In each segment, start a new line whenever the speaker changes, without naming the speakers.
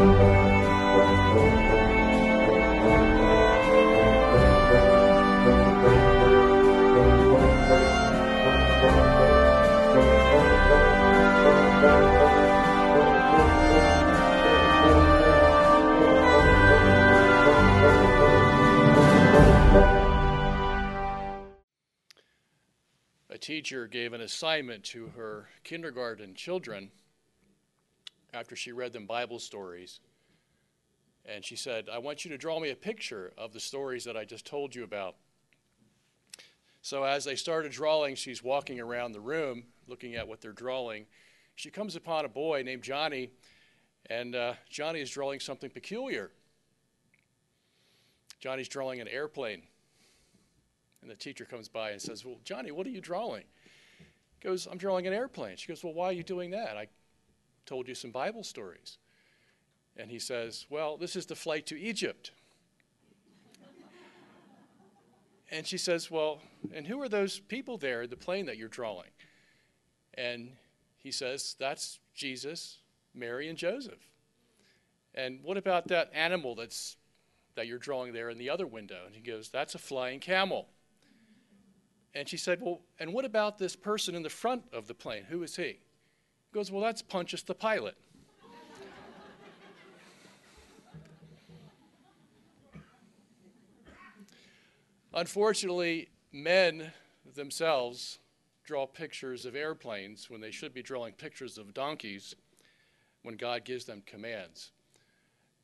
A teacher gave an assignment to her kindergarten children after she read them Bible stories. And she said, I want you to draw me a picture of the stories that I just told you about. So as they started drawing, she's walking around the room looking at what they're drawing. She comes upon a boy named Johnny, and Johnny is drawing something peculiar. Johnny's drawing an airplane. And the teacher comes by and says, well, Johnny, what are you drawing? He goes, I'm drawing an airplane. She goes, well, why are you doing that? I told you some Bible stories. And he says, well, this is the flight to Egypt. And she says, well, and who are those people there in the plane that you're drawing? And he says, that's Jesus, Mary, and Joseph. And what about that animal that you're drawing there in the other window? And he goes, that's a flying camel. And she said, well, and what about this person in the front of the plane? Who is he? He goes, well, that's Pontius the Pilate. Unfortunately, men themselves draw pictures of airplanes when they should be drawing pictures of donkeys when God gives them commands.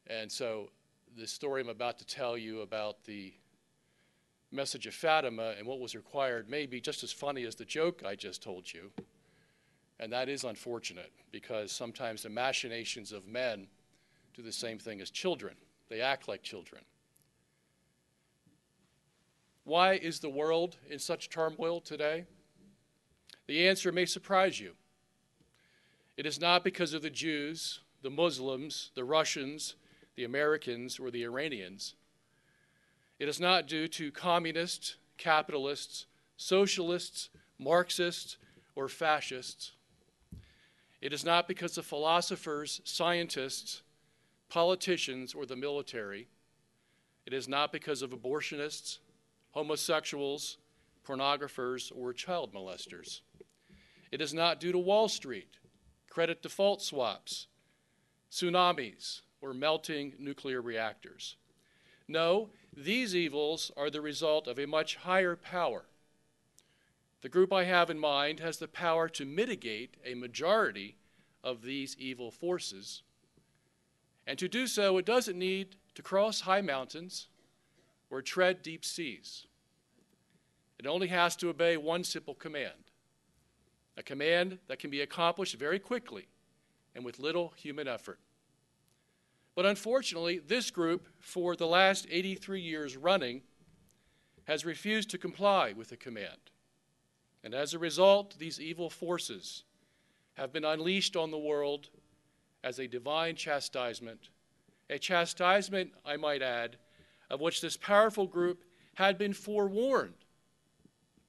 And so the story I'm about to tell you about the message of Fatima and what was required may be just as funny as the joke I just told you. And that is unfortunate because sometimes the machinations of men do the same thing as children. They act like children. Why is the world in such turmoil today? The answer may surprise you. It is not because of the Jews, the Muslims, the Russians, the Americans, or the Iranians. It is not due to communists, capitalists, socialists, Marxists, or fascists. It is not because of philosophers, scientists, politicians, or the military. It is not because of abortionists, homosexuals, pornographers, or child molesters. It is not due to Wall Street, credit default swaps, tsunamis, or melting nuclear reactors. No, these evils are the result of a much higher power. The group I have in mind has the power to mitigate a majority of these evil forces. And to do so, it doesn't need to cross high mountains or tread deep seas. It only has to obey one simple command, a command that can be accomplished very quickly and with little human effort. But unfortunately, this group, for the last 83 years running, has refused to comply with the command. And as a result, these evil forces have been unleashed on the world as a divine chastisement, a chastisement, I might add, of which this powerful group had been forewarned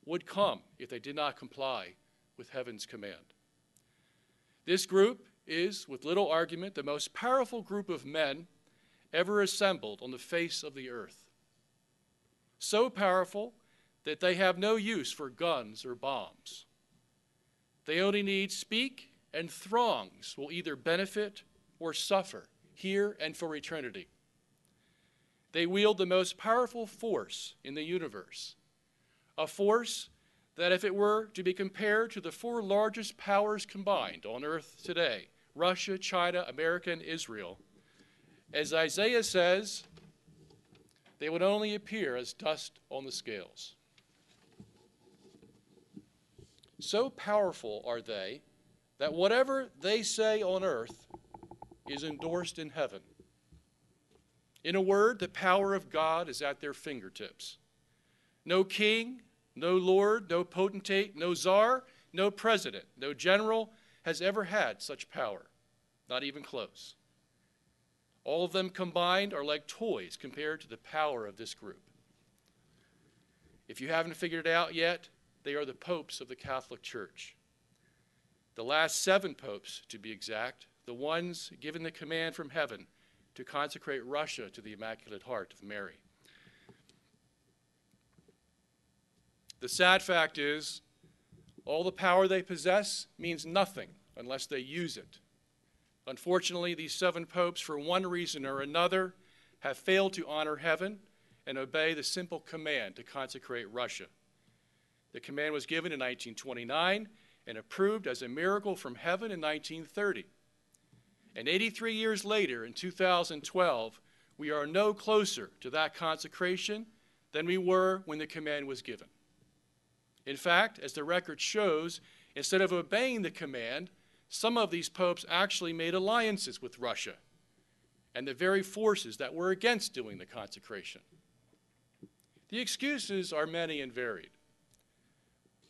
would come if they did not comply with heaven's command. This group is, with little argument, the most powerful group of men ever assembled on the face of the earth. So powerful that they have no use for guns or bombs. They only need speak, and throngs will either benefit or suffer here and for eternity. They wield the most powerful force in the universe, a force that if it were to be compared to the four largest powers combined on earth today, Russia, China, America, and Israel, as Isaiah says, they would only appear as dust on the scales. So powerful are they that whatever they say on earth is endorsed in heaven. In a word, the power of God is at their fingertips. No king, no lord, no potentate, no czar, no president, no general has ever had such power, not even close. All of them combined are like toys compared to the power of this group. If you haven't figured it out yet, they are the popes of the Catholic Church. The last 7 popes, to be exact, the ones given the command from heaven to consecrate Russia to the Immaculate Heart of Mary. The sad fact is, all the power they possess means nothing unless they use it. Unfortunately, these 7 popes, for one reason or another, have failed to honor heaven and obey the simple command to consecrate Russia. The command was given in 1929 and approved as a miracle from heaven in 1930. And 83 years later, in 2012, we are no closer to that consecration than we were when the command was given. In fact, as the record shows, instead of obeying the command, some of these popes actually made alliances with Russia and the very forces that were against doing the consecration. The excuses are many and varied.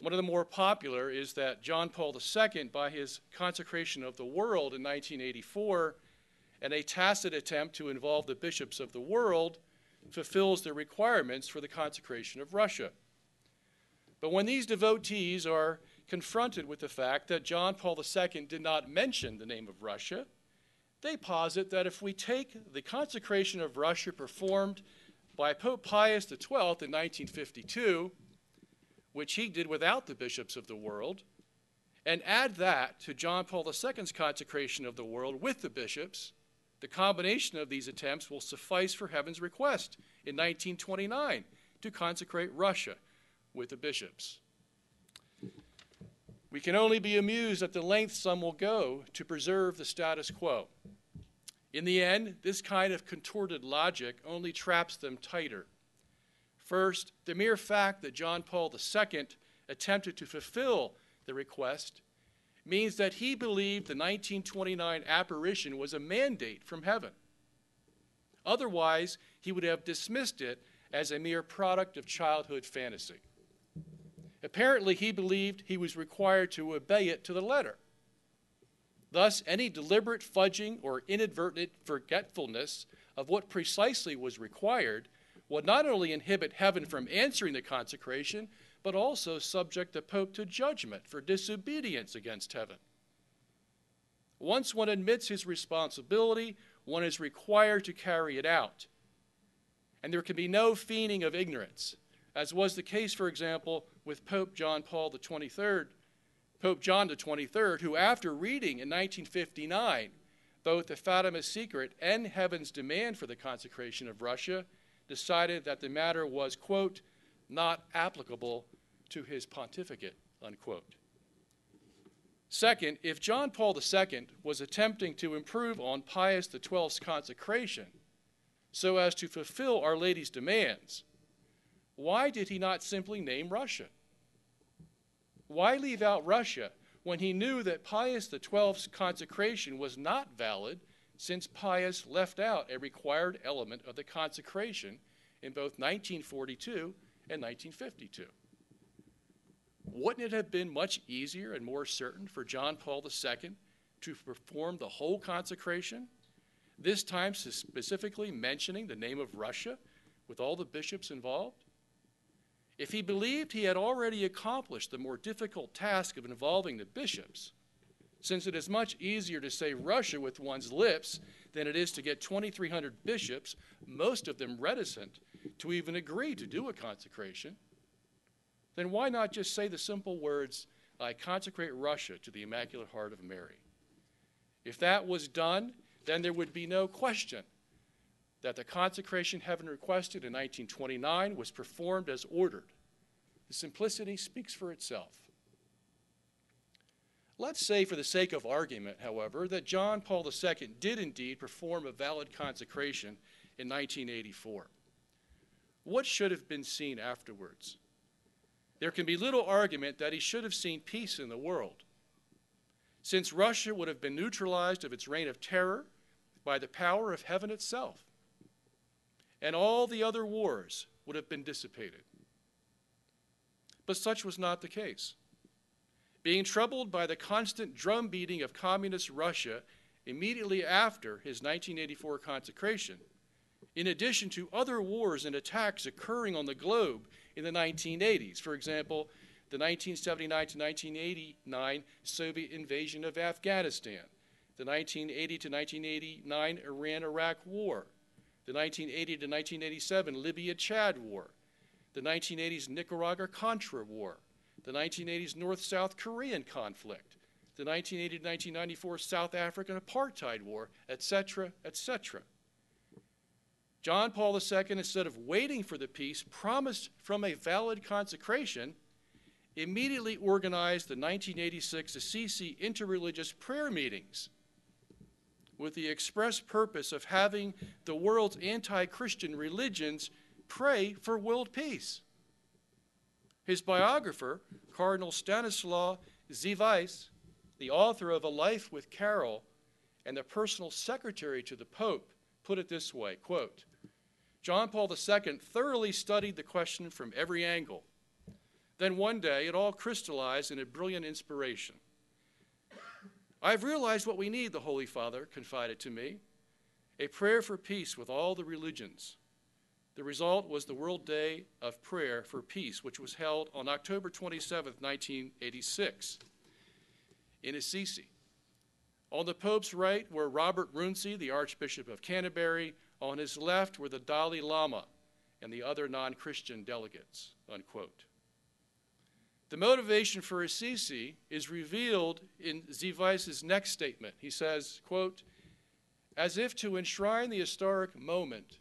One of the more popular is that John Paul II, by his consecration of the world in 1984, and a tacit attempt to involve the bishops of the world, fulfills the requirements for the consecration of Russia. But when these devotees are confronted with the fact that John Paul II did not mention the name of Russia, they posit that if we take the consecration of Russia performed by Pope Pius XII in 1952, which he did without the bishops of the world, and add that to John Paul II's consecration of the world with the bishops, the combination of these attempts will suffice for heaven's request in 1929 to consecrate Russia with the bishops. We can only be amused at the length some will go to preserve the status quo. In the end, this kind of contorted logic only traps them tighter. First, the mere fact that John Paul II attempted to fulfill the request means that he believed the 1929 apparition was a mandate from heaven. Otherwise, he would have dismissed it as a mere product of childhood fantasy. Apparently, he believed he was required to obey it to the letter. Thus, any deliberate fudging or inadvertent forgetfulness of what precisely was required would not only inhibit heaven from answering the consecration, but also subject the Pope to judgment for disobedience against heaven. Once one admits his responsibility, one is required to carry it out. And there can be no feigning of ignorance, as was the case, for example, with Pope John XXIII, who, after reading in 1959 both the Fatima Secret and Heaven's demand for the consecration of Russia, decided that the matter was, quote, not applicable to his pontificate, unquote. Second, if John Paul II was attempting to improve on Pius XII's consecration so as to fulfill Our Lady's demands, why did he not simply name Russia? Why leave out Russia when he knew that Pius XII's consecration was not valid, since Pius left out a required element of the consecration in both 1942 and 1952? Wouldn't it have been much easier and more certain for John Paul II to perform the whole consecration, this time specifically mentioning the name of Russia with all the bishops involved? If he believed he had already accomplished the more difficult task of involving the bishops, since it is much easier to say Russia with one's lips than it is to get 2,300 bishops, most of them reticent, to even agree to do a consecration, then why not just say the simple words, I consecrate Russia to the Immaculate Heart of Mary? If that was done, then there would be no question that the consecration heaven requested in 1929 was performed as ordered. The simplicity speaks for itself. Let's say, for the sake of argument, however, that John Paul II did indeed perform a valid consecration in 1984. What should have been seen afterwards? There can be little argument that he should have seen peace in the world, since Russia would have been neutralized of its reign of terror by the power of heaven itself, and all the other wars would have been dissipated. But such was not the case. Being troubled by the constant drumbeating of communist Russia immediately after his 1984 consecration, in addition to other wars and attacks occurring on the globe in the 1980s, for example, the 1979 to 1989 Soviet invasion of Afghanistan, the 1980 to 1989 Iran-Iraq War, the 1980 to 1987 Libya-Chad War, the 1980s Nicaragua-Contra War, the 1980s North-South Korean conflict, the 1980 to 1994 South African Apartheid War, etc., etc. John Paul II, instead of waiting for the peace promised from a valid consecration, immediately organized the 1986 Assisi interreligious prayer meetings with the express purpose of having the world's anti-Christian religions pray for world peace. His biographer, Cardinal Stanislaw Zivice, the author of A Life with Carol and the personal secretary to the Pope, put it this way, quote, John Paul II thoroughly studied the question from every angle. Then one day, it all crystallized in a brilliant inspiration. I've realized what we need, the Holy Father confided to me, a prayer for peace with all the religions. The result was the World Day of Prayer for Peace, which was held on October 27, 1986, in Assisi. On the Pope's right were Robert Runcie, the Archbishop of Canterbury. On his left were the Dalai Lama and the other non-Christian delegates, unquote. The motivation for Assisi is revealed in Zivice's next statement. He says, quote, as if to enshrine the historic moment,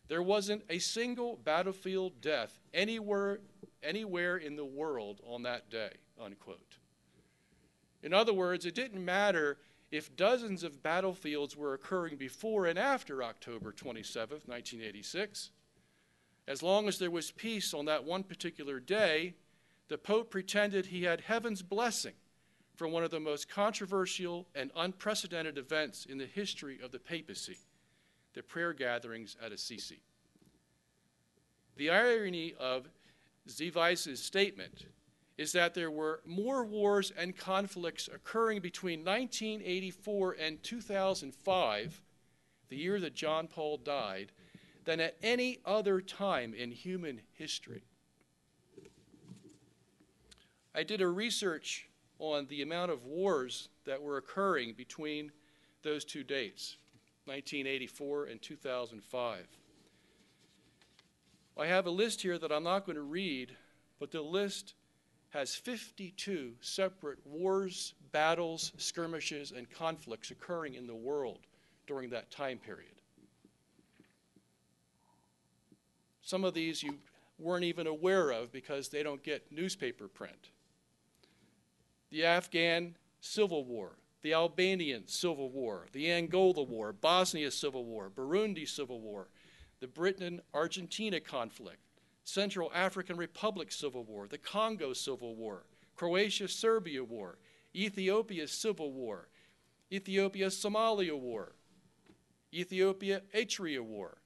there wasn't a single battlefield death anywhere in the world on that day, unquote. In other words, it didn't matter if dozens of battlefields were occurring before and after October 27, 1986. As long as there was peace on that one particular day, the Pope pretended he had heaven's blessing for one of the most controversial and unprecedented events in the history of the papacy, the prayer gatherings at Assisi. The irony of Zivice's statement is that there were more wars and conflicts occurring between 1984 and 2005, the year that John Paul died, than at any other time in human history. I did a research on the amount of wars that were occurring between those two dates, 1984 and 2005. I have a list here that I'm not going to read, but the list has 52 separate wars, battles, skirmishes, and conflicts occurring in the world during that time period. Some of these you weren't even aware of because they don't get newspaper print. The Afghan Civil War, the Albanian Civil War, the Angola War, Bosnia Civil War, Burundi Civil War, the Britain-Argentina conflict, Central African Republic Civil War, the Congo Civil War, Croatia-Serbia War, Ethiopia Civil War, Ethiopia-Somalia War, Ethiopia-Eritrea War,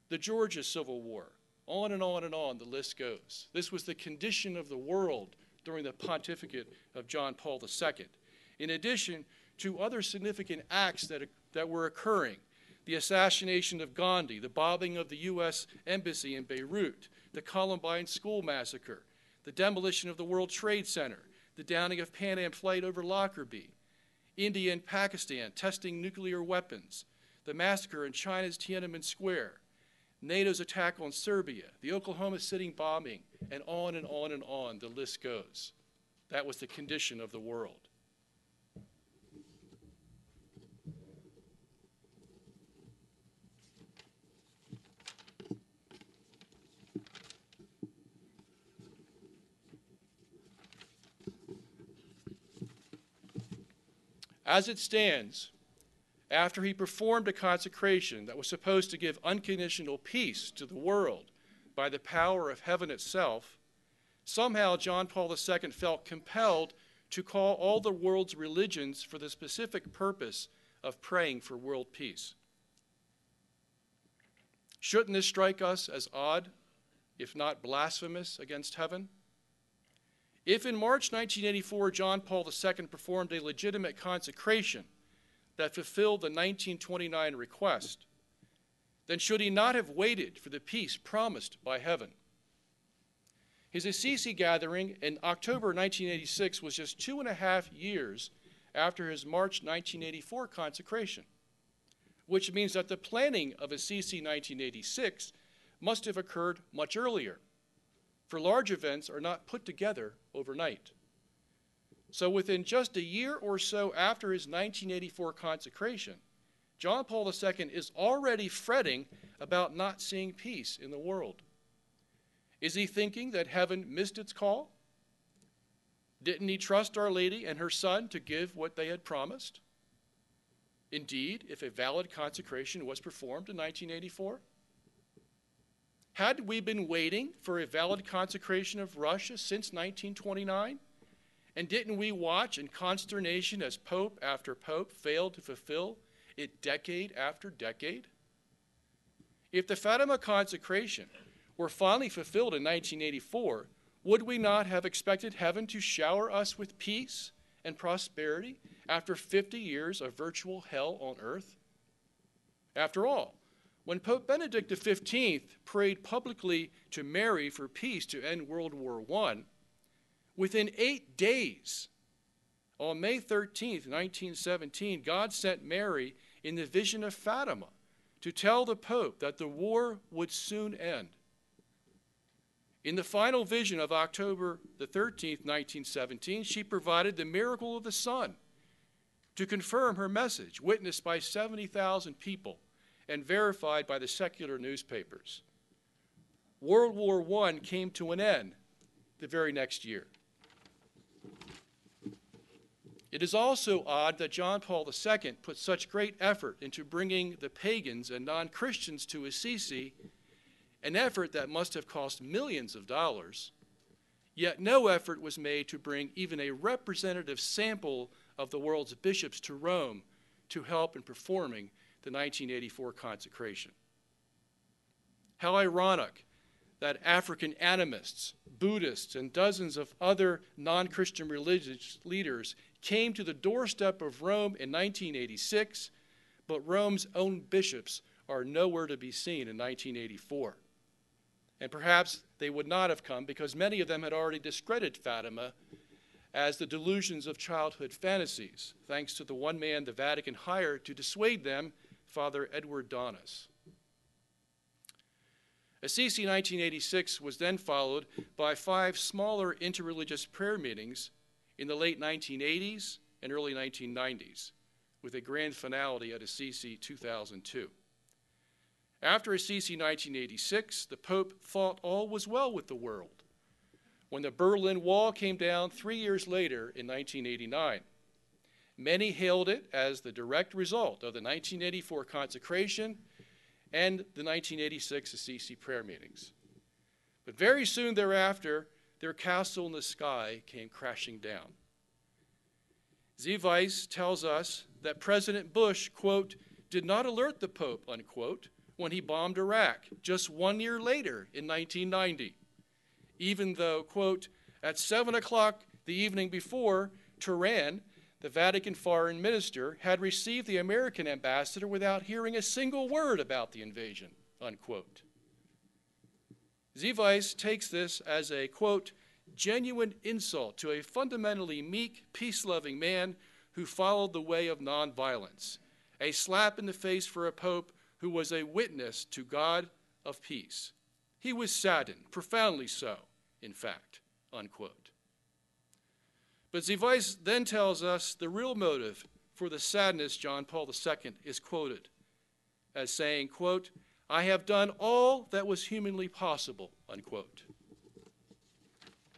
the Georgia Civil War. On and on the list goes. This was the condition of the world during the pontificate of John Paul II. In addition to other significant acts that were occurring, the assassination of Gandhi, the bombing of the U.S. Embassy in Beirut, the Columbine School Massacre, the demolition of the World Trade Center, the downing of Pan Am flight over Lockerbie, India and Pakistan testing nuclear weapons, the massacre in China's Tiananmen Square, NATO's attack on Serbia, the Oklahoma City bombing, and on the list goes. That was the condition of the world. As it stands, after he performed a consecration that was supposed to give unconditional peace to the world by the power of heaven itself, somehow John Paul II felt compelled to call all the world's religions for the specific purpose of praying for world peace. Shouldn't this strike us as odd, if not blasphemous, against heaven? If in March 1984 John Paul II performed a legitimate consecration that fulfilled the 1929 request, then should he not have waited for the peace promised by heaven? His Assisi gathering in October 1986 was just 2.5 years after his March 1984 consecration, which means that the planning of Assisi 1986 must have occurred much earlier, for large events are not put together overnight. So within just a year or so after his 1984 consecration, John Paul II is already fretting about not seeing peace in the world. Is he thinking that heaven missed its call? Didn't he trust Our Lady and her Son to give what they had promised? Indeed, if a valid consecration was performed in 1984? Had we been waiting for a valid consecration of Russia since 1929? And didn't we watch in consternation as Pope after Pope failed to fulfill it decade after decade? If the Fatima consecration were finally fulfilled in 1984, would we not have expected heaven to shower us with peace and prosperity after 50 years of virtual hell on earth? After all, when Pope Benedict XV prayed publicly to Mary for peace to end World War I, within 8 days, on May 13, 1917, God sent Mary in the vision of Fatima to tell the Pope that the war would soon end. In the final vision of October the 13th, 1917, she provided the miracle of the sun to confirm her message, witnessed by 70,000 people and verified by the secular newspapers. World War I came to an end the very next year. It is also odd that John Paul II put such great effort into bringing the pagans and non-Christians to Assisi, an effort that must have cost millions of dollars, yet no effort was made to bring even a representative sample of the world's bishops to Rome to help in performing the 1984 consecration. How ironic that African animists, Buddhists, and dozens of other non-Christian religious leaders came to the doorstep of Rome in 1986, but Rome's own bishops are nowhere to be seen in 1984. And perhaps they would not have come because many of them had already discredited Fatima as the delusions of childhood fantasies, thanks to the one man the Vatican hired to dissuade them, Father Edward Donis. Assisi 1986 was then followed by 5 smaller interreligious prayer meetings in the late 1980s and early 1990s, with a grand finale at Assisi 2002. After Assisi 1986, the Pope thought all was well with the world when the Berlin Wall came down 3 years later in 1989. Many hailed it as the direct result of the 1984 consecration and the 1986 Assisi prayer meetings. But very soon thereafter, their castle in the sky came crashing down. Weiss tells us that President Bush, quote, did not alert the Pope, unquote, when he bombed Iraq just 1 year later in 1990, even though, quote, at 7 o'clock the evening before, Tehran, the Vatican foreign minister, had received the American ambassador without hearing a single word about the invasion, unquote. Weiss takes this as a, quote, genuine insult to a fundamentally meek, peace-loving man who followed the way of nonviolence, a slap in the face for a pope who was a witness to God of peace. He was saddened, profoundly so, in fact, unquote. But Weiss then tells us the real motive for the sadness John Paul II is quoted as saying, quote, I have done all that was humanly possible, unquote.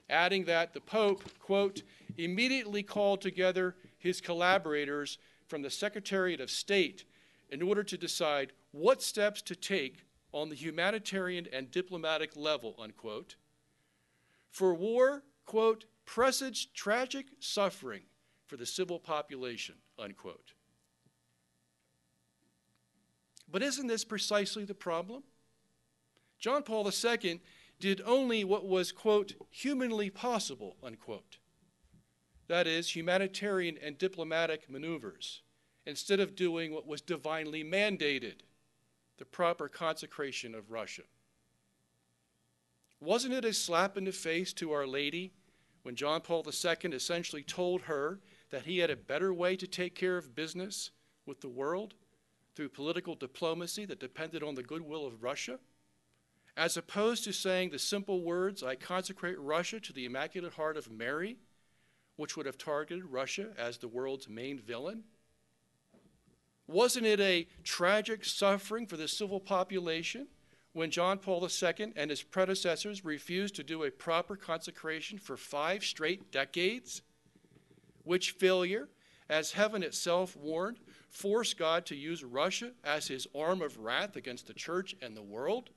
Adding that the Pope, quote, immediately called together his collaborators from the Secretariat of State in order to decide what steps to take on the humanitarian and diplomatic level, unquote. For war, quote, presaged tragic suffering for the civil population, unquote. But isn't this precisely the problem? John Paul II did only what was, quote, humanly possible, unquote. That is, humanitarian and diplomatic maneuvers, instead of doing what was divinely mandated, the proper consecration of Russia. Wasn't it a slap in the face to Our Lady when John Paul II essentially told her that he had a better way to take care of business with the world through political diplomacy that depended on the goodwill of Russia, as opposed to saying the simple words, "I consecrate Russia to the Immaculate Heart of Mary," which would have targeted Russia as the world's main villain? Wasn't it a tragic suffering for the civil population when John Paul II and his predecessors refused to do a proper consecration for 5 straight decades? Which failure, as heaven itself warned, forced God to use Russia as his arm of wrath against the church and the world?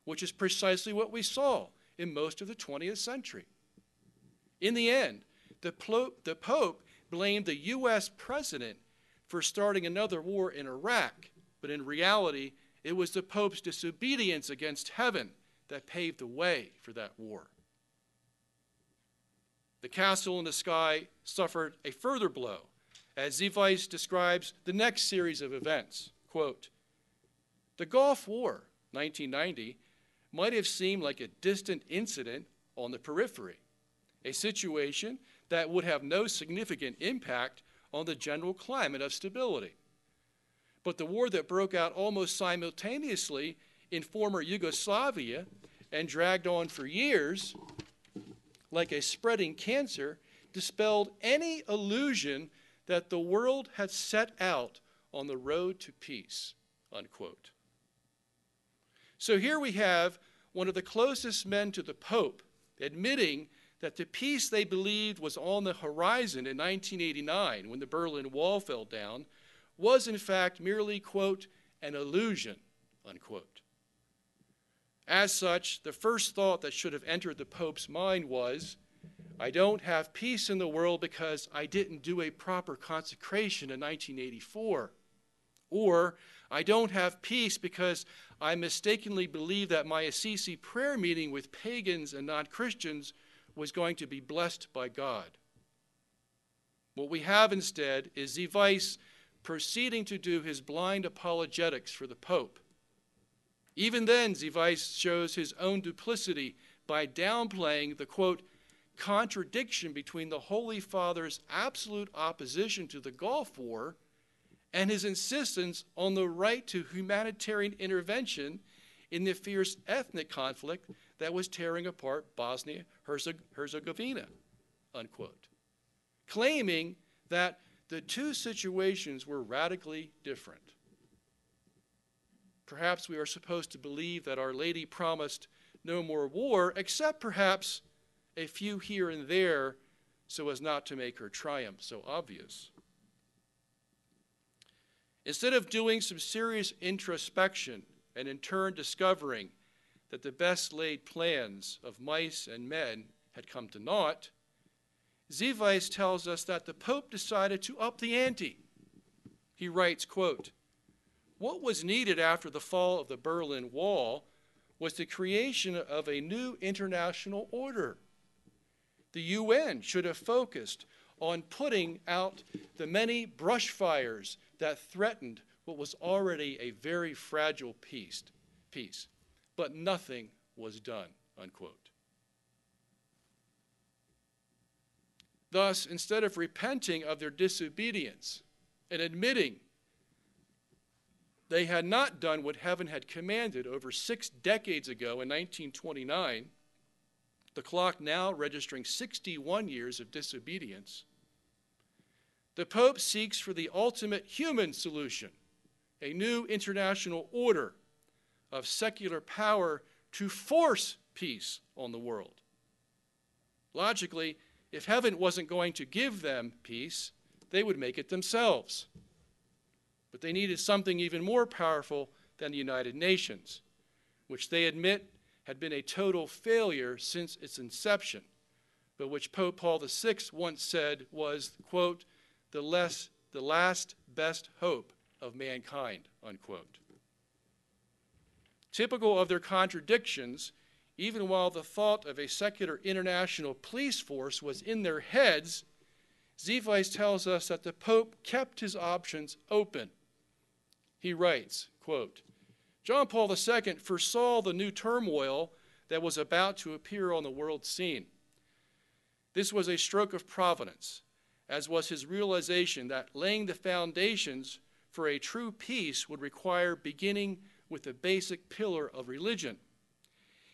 Which is precisely what we saw in most of the 20th century. In the end, the Pope blamed the U.S. president for starting another war in Iraq, but in reality, it was the Pope's disobedience against heaven that paved the way for that war. The castle in the sky suffered a further blow, as Sugenis describes the next series of events. Quote, "The Gulf War, 1990, might have seemed like a distant incident on the periphery, a situation that would have no significant impact on the general climate of stability. But the war that broke out almost simultaneously in former Yugoslavia and dragged on for years, like a spreading cancer, dispelled any illusion that the world had set out on the road to peace," unquote. So here we have one of the closest men to the Pope admitting that the peace they believed was on the horizon in 1989 when the Berlin Wall fell down was in fact merely, quote, "an illusion," unquote. As such, the first thought that should have entered the Pope's mind was, I don't have peace in the world because I didn't do a proper consecration in 1984. Or, I don't have peace because I mistakenly believe that my Assisi prayer meeting with pagans and non-Christians was going to be blessed by God. What we have instead is Sugenis proceeding to do his blind apologetics for the Pope. Even then, Sugenis shows his own duplicity by downplaying the, quote, "contradiction between the Holy Father's absolute opposition to the Gulf War and his insistence on the right to humanitarian intervention in the fierce ethnic conflict that was tearing apart Bosnia-Herzegovina," unquote, claiming that the two situations were radically different. Perhaps we are supposed to believe that Our Lady promised no more war, except perhaps a few here and there, so as not to make her triumph so obvious. Instead of doing some serious introspection and in turn discovering that the best laid plans of mice and men had come to naught, Sugenis tells us that the Pope decided to up the ante. He writes, quote, "What was needed after the fall of the Berlin Wall was the creation of a new international order. The UN should have focused on putting out the many brush fires that threatened what was already a very fragile peace, but nothing was done," unquote. Thus, instead of repenting of their disobedience and admitting they had not done what heaven had commanded over 6 decades ago in 1929, the clock now registering 61 years of disobedience, the Pope seeks for the ultimate human solution, a new international order of secular power to force peace on the world. Logically, if heaven wasn't going to give them peace, they would make it themselves. But they needed something even more powerful than the United Nations, which they admit had been a total failure since its inception, but which Pope Paul VI once said was, quote, the last best hope of mankind, unquote. Typical of their contradictions, even while the thought of a secular international police force was in their heads, Sugenis tells us that the Pope kept his options open. He writes, quote, "John Paul II foresaw the new turmoil that was about to appear on the world scene. This was a stroke of providence, as was his realization that laying the foundations for a true peace would require beginning with the basic pillar of religion.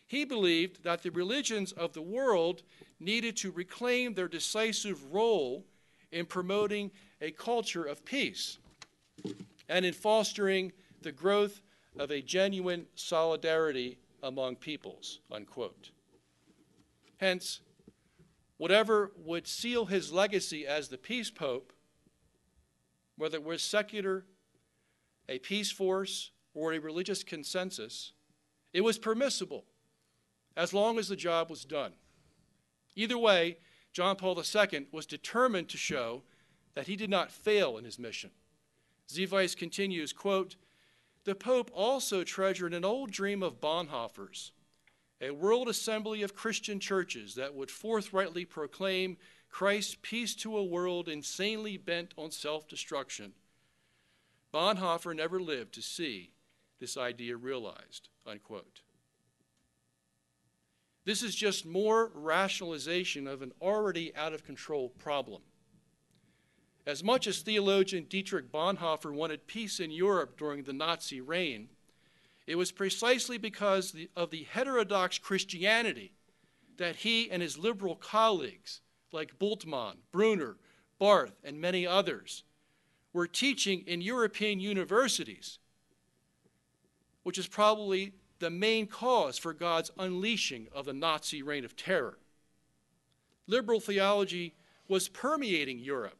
He believed that the religions of the world needed to reclaim their decisive role in promoting a culture of peace and in fostering the growth of a genuine solidarity among peoples, unquote. Hence, whatever would seal his legacy as the peace pope, whether it was secular, a peace force, or a religious consensus, it was permissible as long as the job was done. Either way, John Paul II was determined to show that he did not fail in his mission. Zevice continues, quote, "The Pope also treasured an old dream of Bonhoeffer's, a world assembly of Christian churches that would forthrightly proclaim Christ's peace to a world insanely bent on self-destruction. Bonhoeffer never lived to see this idea realized," unquote. This is just more rationalization of an already out-of-control problem. As much as theologian Dietrich Bonhoeffer wanted peace in Europe during the Nazi reign, it was precisely because of the heterodox Christianity that he and his liberal colleagues, like Bultmann, Brunner, Barth, and many others, were teaching in European universities, which is probably the main cause for God's unleashing of the Nazi reign of terror. Liberal theology was permeating Europe.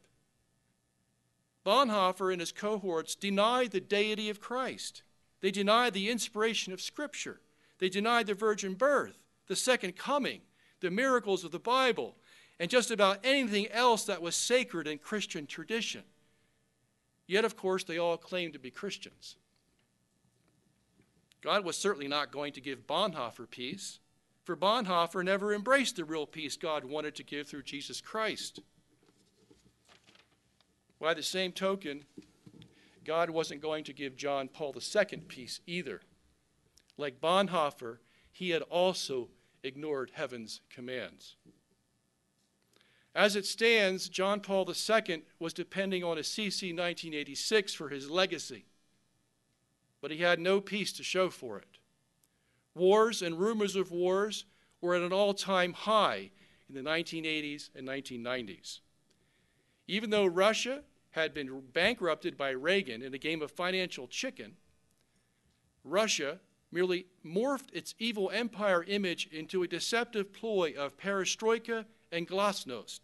Bonhoeffer and his cohorts denied the deity of Christ. They denied the inspiration of Scripture. They denied the virgin birth, the second coming, the miracles of the Bible, and just about anything else that was sacred in Christian tradition. Yet, of course, they all claimed to be Christians. God was certainly not going to give Bonhoeffer peace, for Bonhoeffer never embraced the real peace God wanted to give through Jesus Christ. By the same token, God wasn't going to give John Paul II peace either. Like Bonhoeffer, he had also ignored heaven's commands. As it stands, John Paul II was depending on Assisi 1986 for his legacy, but he had no peace to show for it. Wars and rumors of wars were at an all-time high in the 1980s and 1990s. Even though Russia had been bankrupted by Reagan in a game of financial chicken, Russia merely morphed its evil empire image into a deceptive ploy of perestroika and glasnost.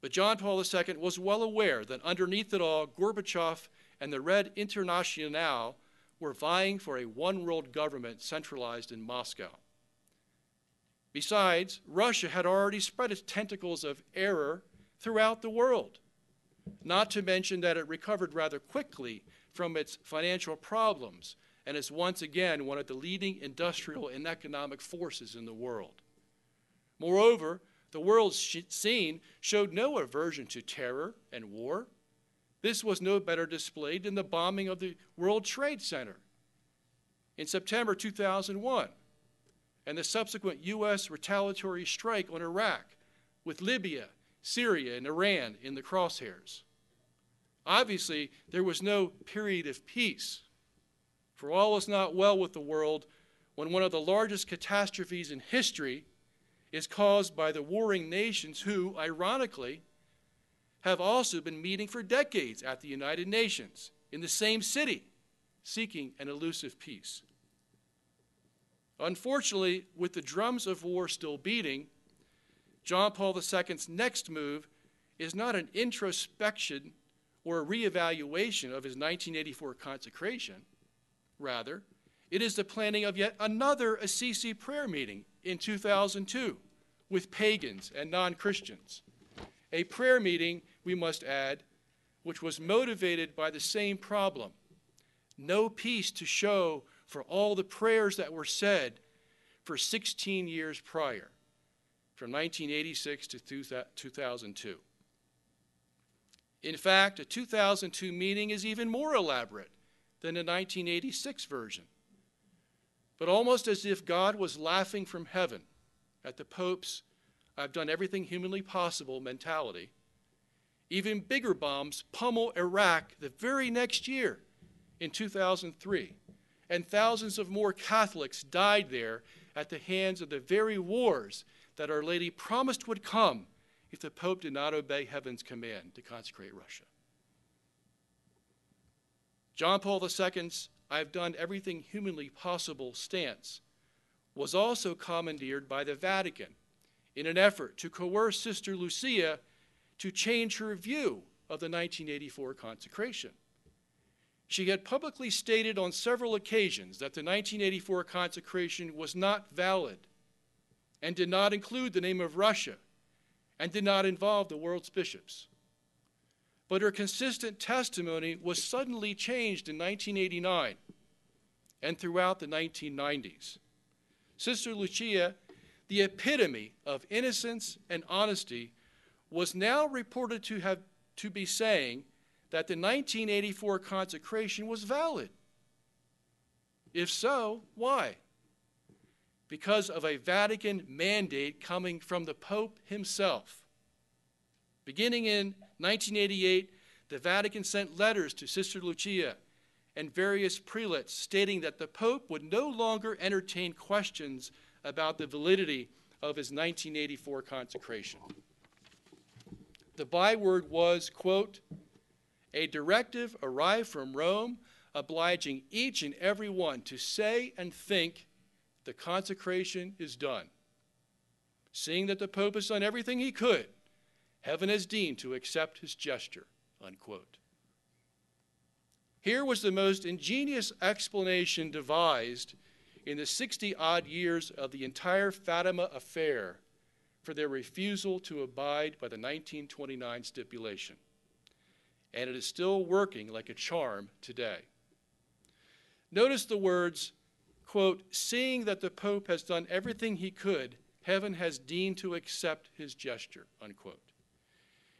But John Paul II was well aware that underneath it all, Gorbachev and the Red Internationale were vying for a one-world government centralized in Moscow. Besides, Russia had already spread its tentacles of error throughout the world, not to mention that it recovered rather quickly from its financial problems and is once again one of the leading industrial and economic forces in the world. Moreover, the world scene showed no aversion to terror and war. This was no better displayed in the bombing of the World Trade Center in September 2001 and the subsequent U.S. retaliatory strike on Iraq, with Libya, Syria, and Iran in the crosshairs. Obviously, there was no period of peace, for all is not well with the world when one of the largest catastrophes in history is caused by the warring nations who, ironically, have also been meeting for decades at the United Nations in the same city, seeking an elusive peace. Unfortunately, with the drums of war still beating, John Paul II's next move is not an introspection or a reevaluation of his 1984 consecration. Rather, it is the planning of yet another Assisi prayer meeting in 2002 with pagans and non-Christians. A prayer meeting, we must add, which was motivated by the same problem: no peace to show for all the prayers that were said for 16 years prior, from 1986 to 2002. In fact, a 2002 meeting is even more elaborate than the 1986 version. But almost as if God was laughing from heaven at the Pope's "I've done everything humanly possible" mentality, Even bigger bombs pummel Iraq the very next year in 2003. And thousands of more Catholics died there at the hands of the very wars that Our Lady promised would come if the Pope did not obey heaven's command to consecrate Russia. John Paul II's "I've done everything humanly possible" stance was also commandeered by the Vatican in an effort to coerce Sister Lucia to change her view of the 1984 consecration. She had publicly stated on several occasions that the 1984 consecration was not valid and did not include the name of Russia and did not involve the world's bishops. But her consistent testimony was suddenly changed in 1989 and throughout the 1990s. Sister Lucia, the epitome of innocence and honesty, was now reported to be saying that the 1984 consecration was valid. If so, why? Because of a Vatican mandate coming from the Pope himself. Beginning in 1988, the Vatican sent letters to Sister Lucia and various prelates stating that the Pope would no longer entertain questions about the validity of his 1984 consecration. The byword was, quote, "a directive arrived from Rome obliging each and every one to say and think the consecration is done. Seeing that the Pope has done everything he could, heaven has deemed to accept his gesture," unquote. Here was the most ingenious explanation devised in the 60-odd years of the entire Fatima affair for their refusal to abide by the 1929 stipulation. And it is still working like a charm today. Notice the words, quote, "seeing that the Pope has done everything he could, heaven has deemed to accept his gesture," unquote.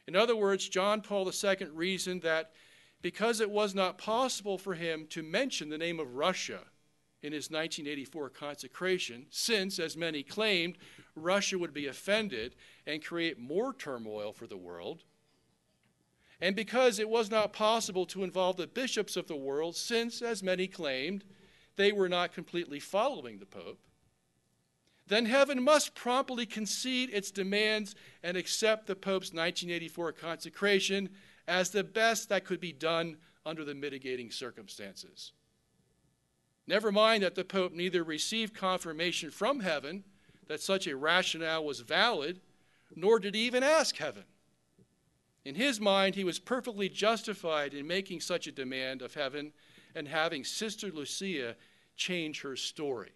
In other words, John Paul II reasoned that because it was not possible for him to mention the name of Russia in his 1984 consecration, since, as many claimed, Russia would be offended and create more turmoil for the world, and because it was not possible to involve the bishops of the world, since, as many claimed, they were not completely following the Pope, then heaven must promptly concede its demands and accept the Pope's 1984 consecration as the best that could be done under the mitigating circumstances. Never mind that the Pope neither received confirmation from heaven that such a rationale was valid, nor did he even ask heaven. In his mind, he was perfectly justified in making such a demand of heaven and having Sister Lucia change her story.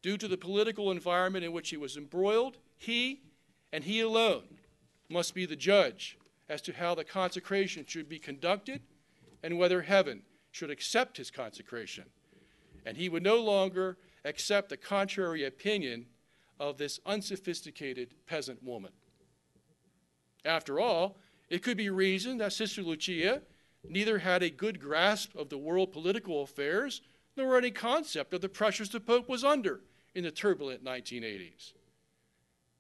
Due to the political environment in which he was embroiled, he, and he alone, must be the judge as to how the consecration should be conducted and whether heaven should accept his consecration. And he would no longer accept the contrary opinion of this unsophisticated peasant woman. After all, it could be reasoned that Sister Lucia neither had a good grasp of the world political affairs nor any concept of the pressures the Pope was under in the turbulent 1980s.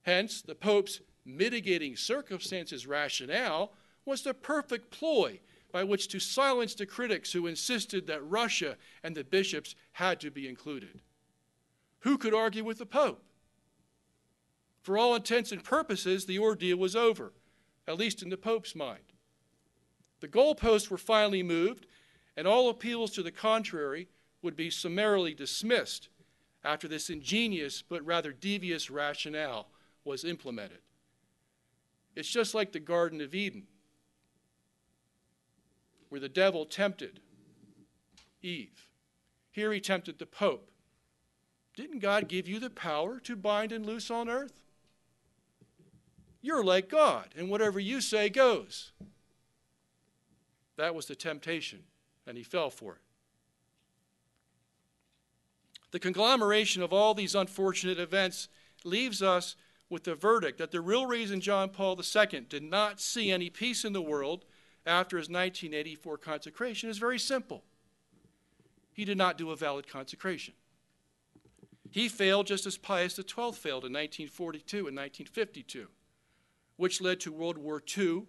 Hence, the Pope's mitigating circumstances rationale was the perfect ploy by which to silence the critics who insisted that Russia and the bishops had to be included. Who could argue with the Pope? For all intents and purposes, the ordeal was over, at least in the Pope's mind. The goalposts were finally moved, and all appeals to the contrary would be summarily dismissed after this ingenious but rather devious rationale was implemented. It's just like the Garden of Eden, where the devil tempted Eve. Here he tempted the Pope. Didn't God give you the power to bind and loose on earth? You're like God, and whatever you say goes. That was the temptation, and he fell for it. The conglomeration of all these unfortunate events leaves us with the verdict that the real reason John Paul II did not see any peace in the world after his 1984 consecration is very simple. He did not do a valid consecration. He failed just as Pius XII failed in 1942 and 1952. which led to World War II,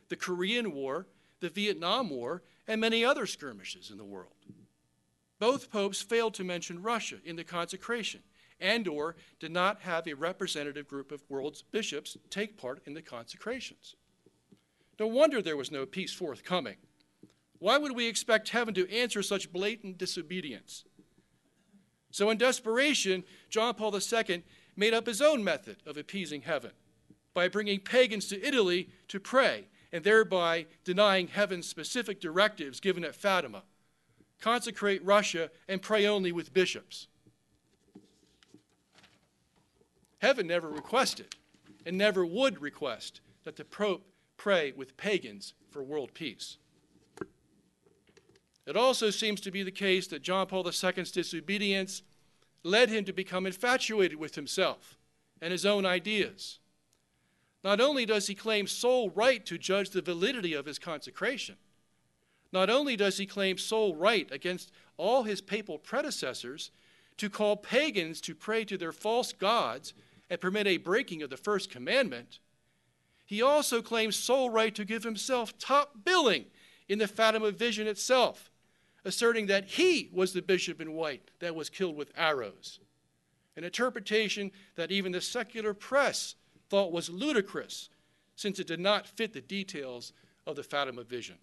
the Korean War, the Vietnam War, and many other skirmishes in the world. Both popes failed to mention Russia in the consecration and/or did not have a representative group of world's bishops take part in the consecrations. No wonder there was no peace forthcoming. Why would we expect heaven to answer such blatant disobedience? So in desperation, John Paul II made up his own method of appeasing heaven by bringing pagans to Italy to pray and thereby denying heaven's specific directives given at Fatima. Consecrate Russia and pray only with bishops. Heaven never requested and never would request that the Pope pray with pagans for world peace. It also seems to be the case that John Paul II's disobedience led him to become infatuated with himself and his own ideas. Not only does he claim sole right to judge the validity of his consecration, not only does he claim sole right against all his papal predecessors to call pagans to pray to their false gods and permit a breaking of the first commandment, he also claims sole right to give himself top billing in the Fatima vision itself, asserting that he was the bishop in white that was killed with arrows, an interpretation that even the secular press thought was ludicrous since it did not fit the details of the Fatima vision.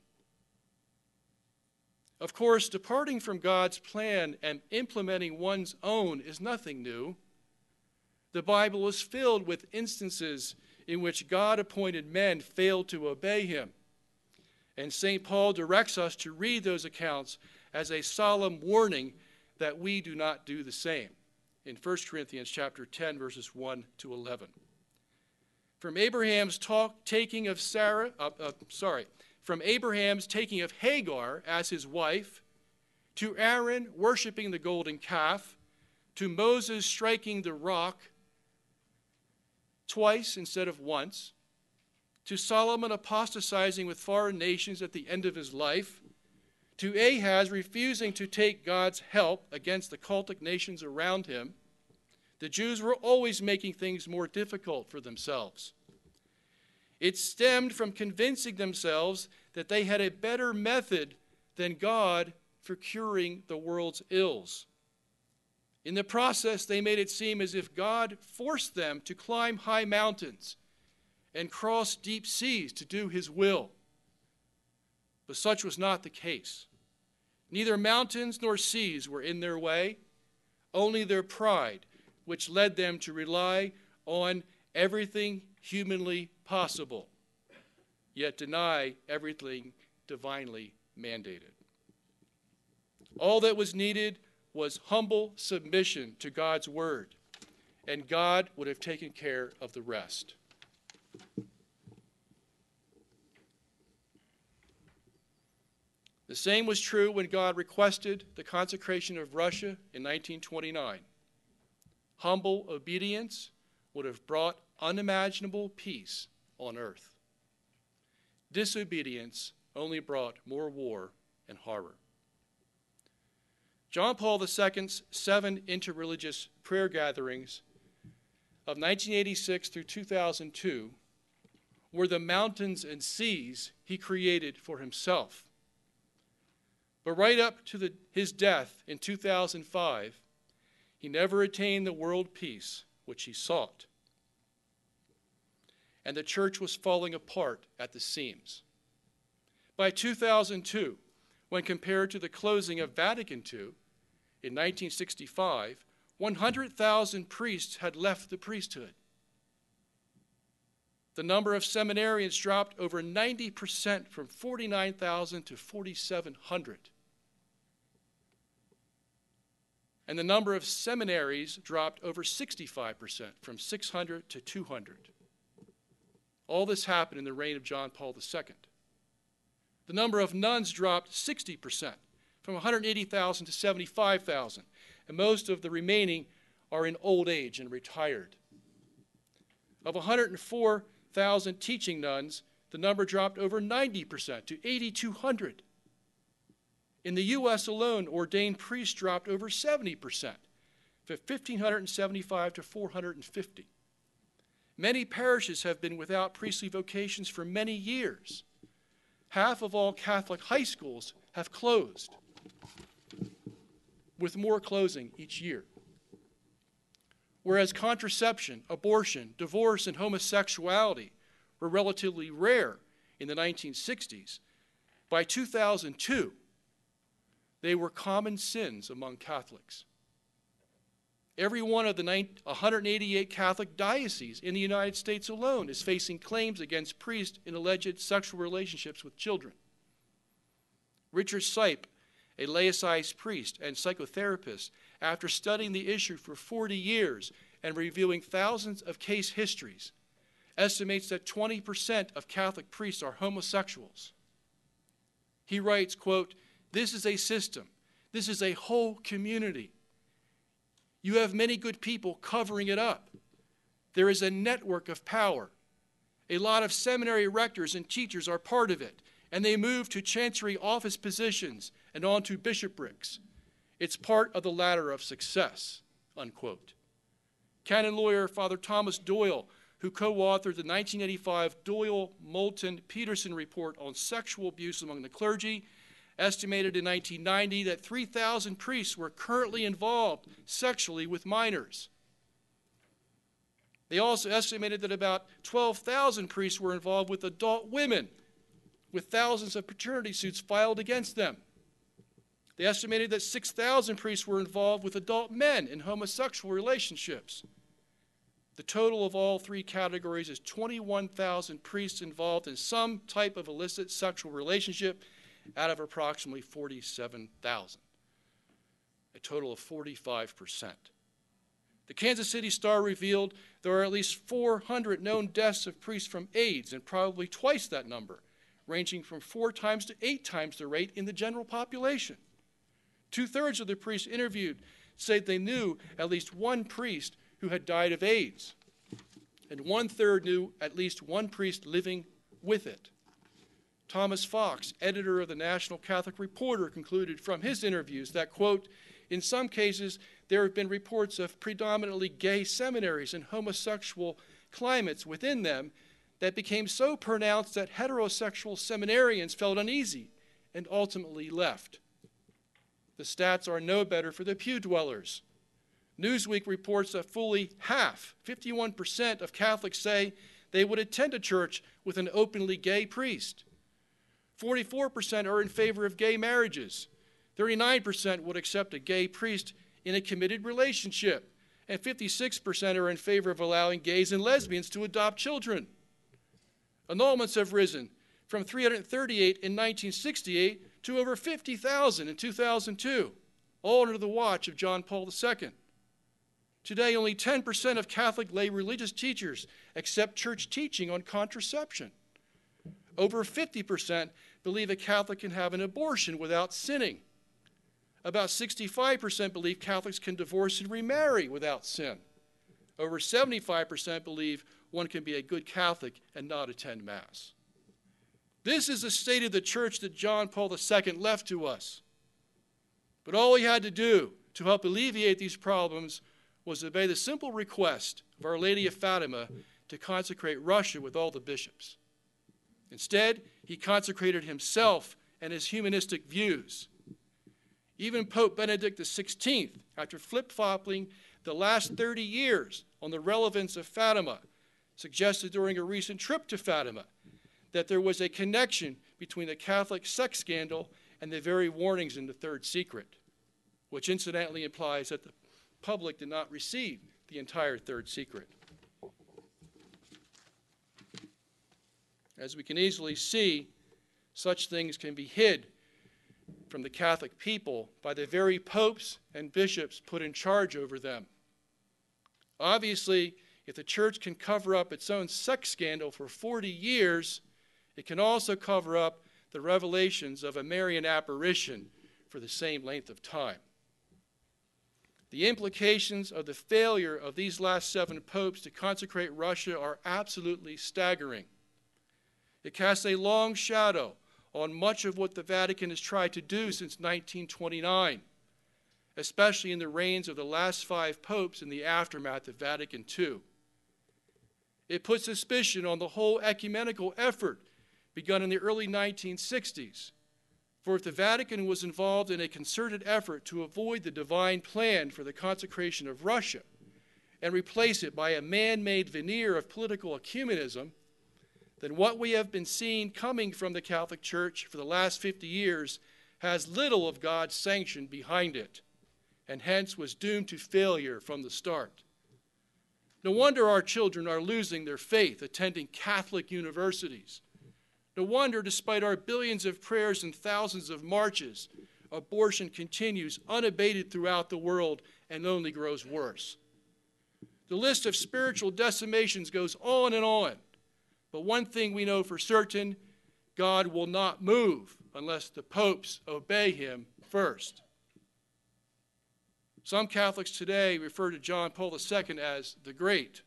Of course, departing from God's plan and implementing one's own is nothing new. The Bible is filled with instances in which God-appointed men failed to obey him. And St. Paul directs us to read those accounts as a solemn warning that we do not do the same in 1 Corinthians chapter 10, verses 1 to 11. From Abraham's taking of Hagar as his wife, to Aaron worshiping the golden calf, to Moses striking the rock twice instead of once, to Solomon apostatizing with foreign nations at the end of his life, to Ahaz refusing to take God's help against the cultic nations around him, the Jews were always making things more difficult for themselves. It stemmed from convincing themselves that they had a better method than God for curing the world's ills. In the process, they made it seem as if God forced them to climb high mountains and cross deep seas to do his will. But such was not the case. Neither mountains nor seas were in their way, only their pride, which led them to rely on everything humanly possible, yet deny everything divinely mandated. All that was needed was humble submission to God's word, and God would have taken care of the rest. The same was true when God requested the consecration of Russia in 1929. Humble obedience would have brought unimaginable peace on earth. Disobedience only brought more war and horror. John Paul II's 7 interreligious prayer gatherings of 1986 through 2002 were the mountains and seas he created for himself. But right up to his death in 2005, he never attained the world peace which he sought. And the church was falling apart at the seams. By 2002, when compared to the closing of Vatican II in 1965, 100,000 priests had left the priesthood. The number of seminarians dropped over 90% from 49,000 to 4,700. And the number of seminaries dropped over 65% from 600 to 200. All this happened in the reign of John Paul II. The number of nuns dropped 60%, from 180,000 to 75,000, and most of the remaining are in old age and retired. Of 104,000 teaching nuns, the number dropped over 90% to 8,200. In the U.S. alone, ordained priests dropped over 70%, from 1,575 to 450. Many parishes have been without priestly vocations for many years. Half of all Catholic high schools have closed, with more closing each year. Whereas contraception, abortion, divorce, and homosexuality were relatively rare in the 1960s, by 2002, they were common sins among Catholics. Every one of the 188 Catholic dioceses in the United States alone is facing claims against priests in alleged sexual relationships with children. Richard Sipe, a laicized priest and psychotherapist, after studying the issue for 40 years and reviewing thousands of case histories, estimates that 20% of Catholic priests are homosexuals. He writes, quote, "This is a system. This is a whole community. You have many good people covering it up. There is a network of power. A lot of seminary rectors and teachers are part of it, and they move to chancery office positions and onto bishoprics. It's part of the ladder of success," unquote. Canon lawyer Father Thomas Doyle, who co-authored the 1985 Doyle-Moulton-Peterson report on sexual abuse among the clergy, estimated in 1990 that 3,000 priests were currently involved sexually with minors. They also estimated that about 12,000 priests were involved with adult women, with thousands of paternity suits filed against them. They estimated that 6,000 priests were involved with adult men in homosexual relationships. The total of all three categories is 21,000 priests involved in some type of illicit sexual relationship out of approximately 47,000, a total of 45%. The Kansas City Star revealed there are at least 400 known deaths of priests from AIDS, and probably twice that number, ranging from 4 times to 8 times the rate in the general population. 2/3 of the priests interviewed said they knew at least one priest who had died of AIDS, and 1/3 knew at least one priest living with it. Thomas Fox, editor of the National Catholic Reporter, concluded from his interviews that, quote, "In some cases, there have been reports of predominantly gay seminaries and homosexual climates within them that became so pronounced that heterosexual seminarians felt uneasy and ultimately left." The stats are no better for the pew dwellers. Newsweek reports that fully half, 51% of Catholics say they would attend a church with an openly gay priest. 44% are in favor of gay marriages. 39% would accept a gay priest in a committed relationship. And 56% are in favor of allowing gays and lesbians to adopt children. Annulments have risen from 338 in 1968 to over 50,000 in 2002, all under the watch of John Paul II. Today, only 10% of Catholic lay religious teachers accept church teaching on contraception. Over 50% believe a Catholic can have an abortion without sinning. About 65% believe Catholics can divorce and remarry without sin. Over 75% believe one can be a good Catholic and not attend Mass. This is the state of the church that John Paul II left to us. But all he had to do to help alleviate these problems was obey the simple request of Our Lady of Fatima to consecrate Russia with all the bishops. Instead, he consecrated himself and his humanistic views. Even Pope Benedict XVI, after flip-flopping the last 30 years on the relevance of Fatima, suggested during a recent trip to Fatima that there was a connection between the Catholic sex scandal and the very warnings in the Third Secret, which incidentally implies that the public did not receive the entire Third Secret. As we can easily see, such things can be hid from the Catholic people by the very popes and bishops put in charge over them. Obviously, if the church can cover up its own sex scandal for 40 years, it can also cover up the revelations of a Marian apparition for the same length of time. The implications of the failure of these last 7 popes to consecrate Russia are absolutely staggering. It casts a long shadow on much of what the Vatican has tried to do since 1929, especially in the reigns of the last 5 popes in the aftermath of Vatican II. It put suspicion on the whole ecumenical effort begun in the early 1960s. For if the Vatican was involved in a concerted effort to avoid the divine plan for the consecration of Russia and replace it by a man-made veneer of political ecumenism, then what we have been seeing coming from the Catholic Church for the last 50 years has little of God's sanction behind it, and hence was doomed to failure from the start. No wonder our children are losing their faith attending Catholic universities. No wonder, despite our billions of prayers and thousands of marches, abortion continues unabated throughout the world and only grows worse. The list of spiritual decimations goes on and on. But one thing we know for certain, God will not move unless the popes obey him first. Some Catholics today refer to John Paul II as the Great.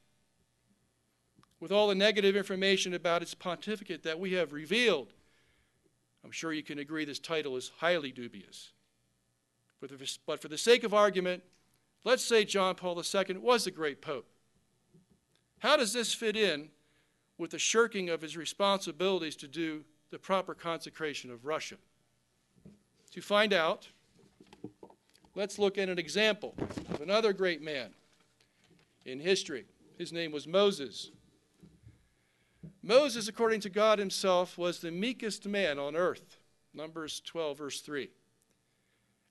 With all the negative information about his pontificate that we have revealed, I'm sure you can agree this title is highly dubious. But for the sake of argument, let's say John Paul II was a great pope. How does this fit in with the shirking of his responsibilities to do the proper consecration of Russia? To find out, let's look at an example of another great man in history. His name was Moses. Moses, according to God himself, was the meekest man on earth. Numbers 12, verse 3.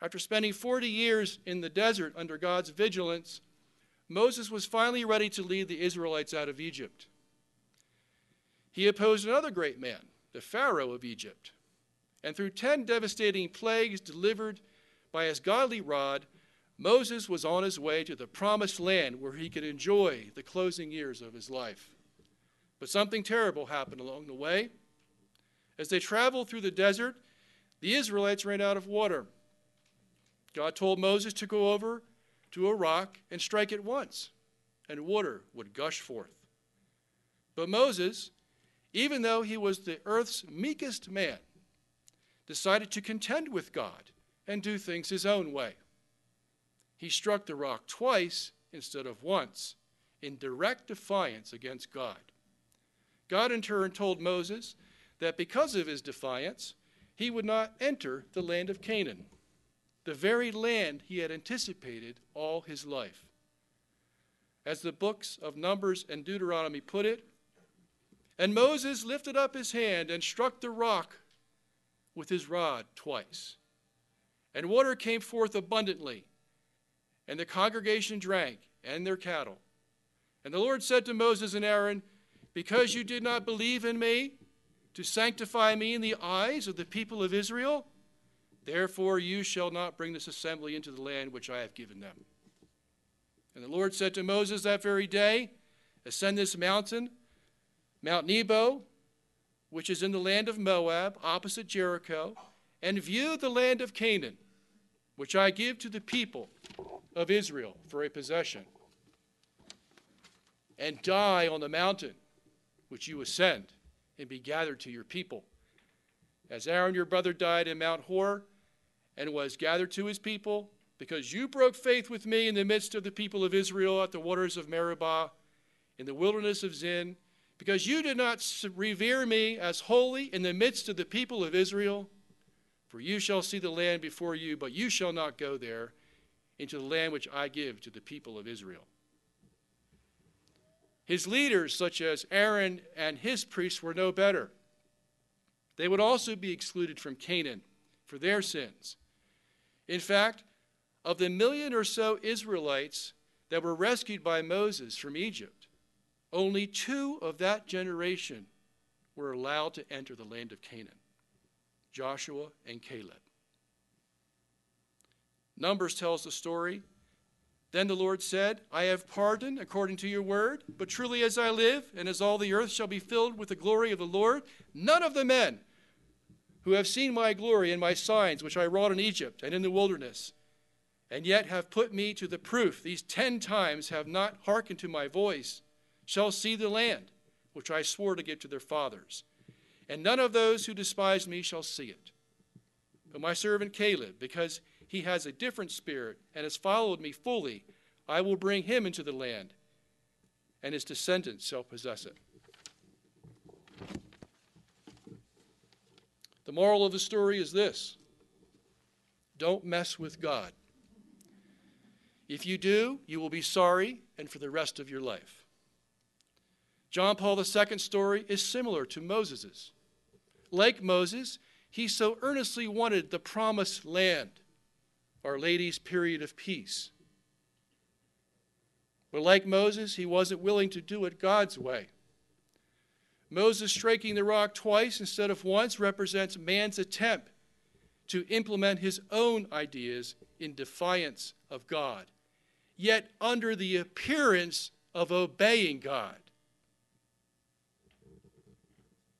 After spending 40 years in the desert under God's vigilance, Moses was finally ready to lead the Israelites out of Egypt. He opposed another great man, the Pharaoh of Egypt, and through 10 devastating plagues delivered by his godly rod, Moses was on his way to the promised land where he could enjoy the closing years of his life. But something terrible happened along the way. As they traveled through the desert, the Israelites ran out of water. God told Moses to go over to a rock and strike it once, and water would gush forth. But Moses, even though he was the earth's meekest man, decided to contend with God and do things his own way. He struck the rock twice instead of once, in direct defiance against God. God in turn told Moses that because of his defiance, he would not enter the land of Canaan, the very land he had anticipated all his life. As the books of Numbers and Deuteronomy put it, and Moses lifted up his hand and struck the rock with his rod twice. And water came forth abundantly, and the congregation drank, and their cattle. And the Lord said to Moses and Aaron, because you did not believe in me to sanctify me in the eyes of the people of Israel, therefore you shall not bring this assembly into the land which I have given them. And the Lord said to Moses that very day, ascend this mountain, Mount Nebo, which is in the land of Moab, opposite Jericho, and view the land of Canaan, which I give to the people of Israel for a possession. And die on the mountain which you ascend, and be gathered to your people. As Aaron your brother died in Mount Hor, and was gathered to his people, because you broke faith with me in the midst of the people of Israel at the waters of Meribah, in the wilderness of Zin, because you did not revere me as holy in the midst of the people of Israel, for you shall see the land before you, but you shall not go there, into the land which I give to the people of Israel. His leaders, such as Aaron and his priests, were no better. They would also be excluded from Canaan for their sins. In fact, of the 1 million or so Israelites that were rescued by Moses from Egypt, only 2 of that generation were allowed to enter the land of Canaan, Joshua and Caleb. Numbers tells the story. Then the Lord said, I have pardoned according to your word, but truly as I live, and as all the earth shall be filled with the glory of the Lord, none of the men who have seen my glory and my signs, which I wrought in Egypt and in the wilderness, and yet have put me to the proof, these 10 times have not hearkened to my voice, shall see the land, which I swore to give to their fathers. And none of those who despise me shall see it. But my servant Caleb, because he has a different spirit and has followed me fully, I will bring him into the land. and his descendants shall possess it. The moral of the story is this: don't mess with God. If you do, you will be sorry, and for the rest of your life. John Paul II's story is similar to Moses's. Like Moses, he so earnestly wanted the promised land, Our Lady's period of peace. But like Moses, he wasn't willing to do it God's way. Moses striking the rock twice instead of once represents man's attempt to implement his own ideas in defiance of God, yet under the appearance of obeying God.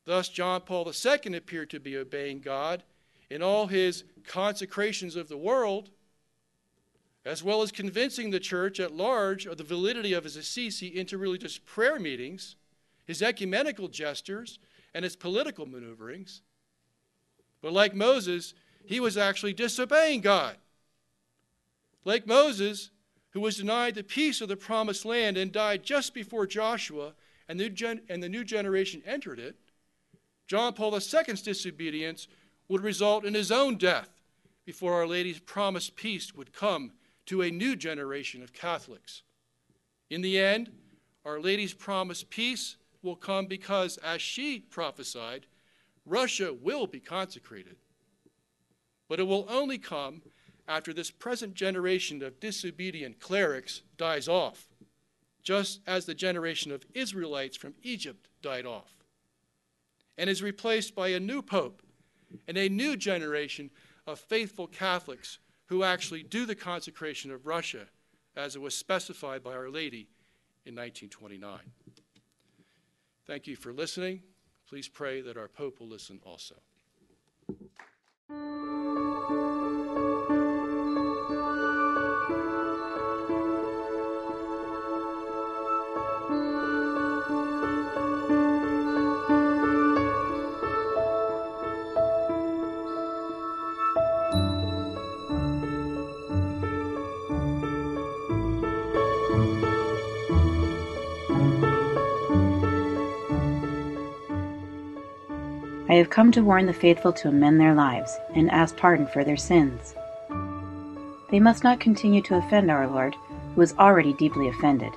Thus, John Paul II appeared to be obeying God in all his consecrations of the world, as well as convincing the church at large of the validity of his Assisi interreligious prayer meetings, his ecumenical gestures, and his political maneuverings. But like Moses, he was actually disobeying God. Like Moses, who was denied the peace of the promised land and died just before Joshua and the new generation entered it, John Paul II's disobedience would result in his own death before Our Lady's promised peace would come to a new generation of Catholics. In the end, Our Lady's promised peace will come because, as she prophesied, Russia will be consecrated. But it will only come after this present generation of disobedient clerics dies off, just as the generation of Israelites from Egypt died off, and is replaced by a new pope and a new generation of faithful Catholics who actually do the consecration of Russia as it was specified by Our Lady in 1929. Thank you for listening. Please pray that our Pope will listen also.
I have come to warn the faithful to amend their lives and ask pardon for their sins. They must not continue to offend our Lord, who is already deeply offended.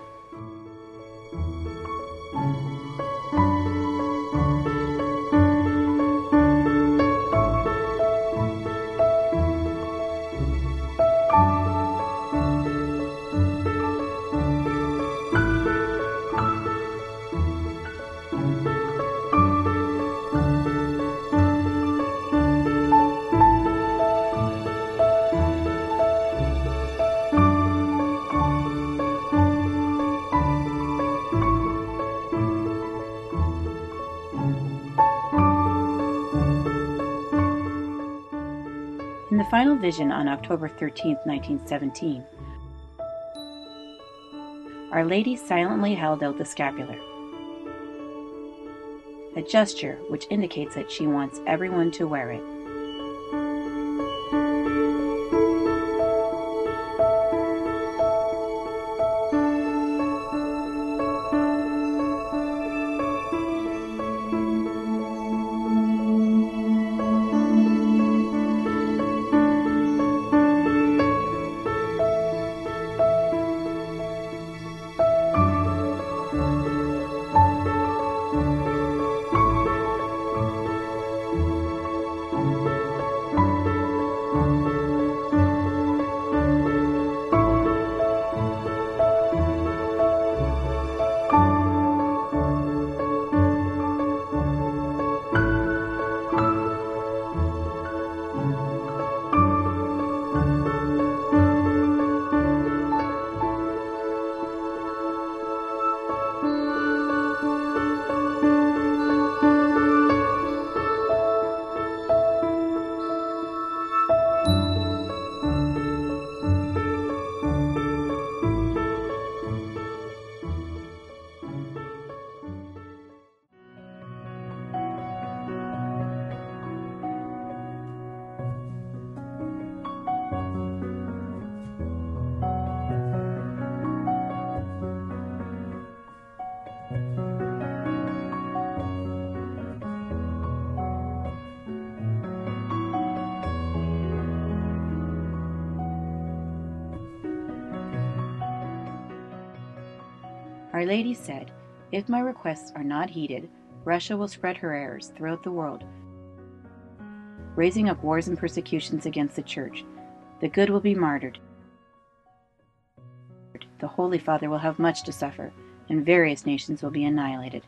In the final vision on October 13, 1917, Our Lady silently held out the scapular, a gesture which indicates that she wants everyone to wear it. Our Lady said, "If my requests are not heeded, Russia will spread her errors throughout the world, raising up wars and persecutions against the Church. The good will be martyred. The Holy Father will have much to suffer, and various nations will be annihilated."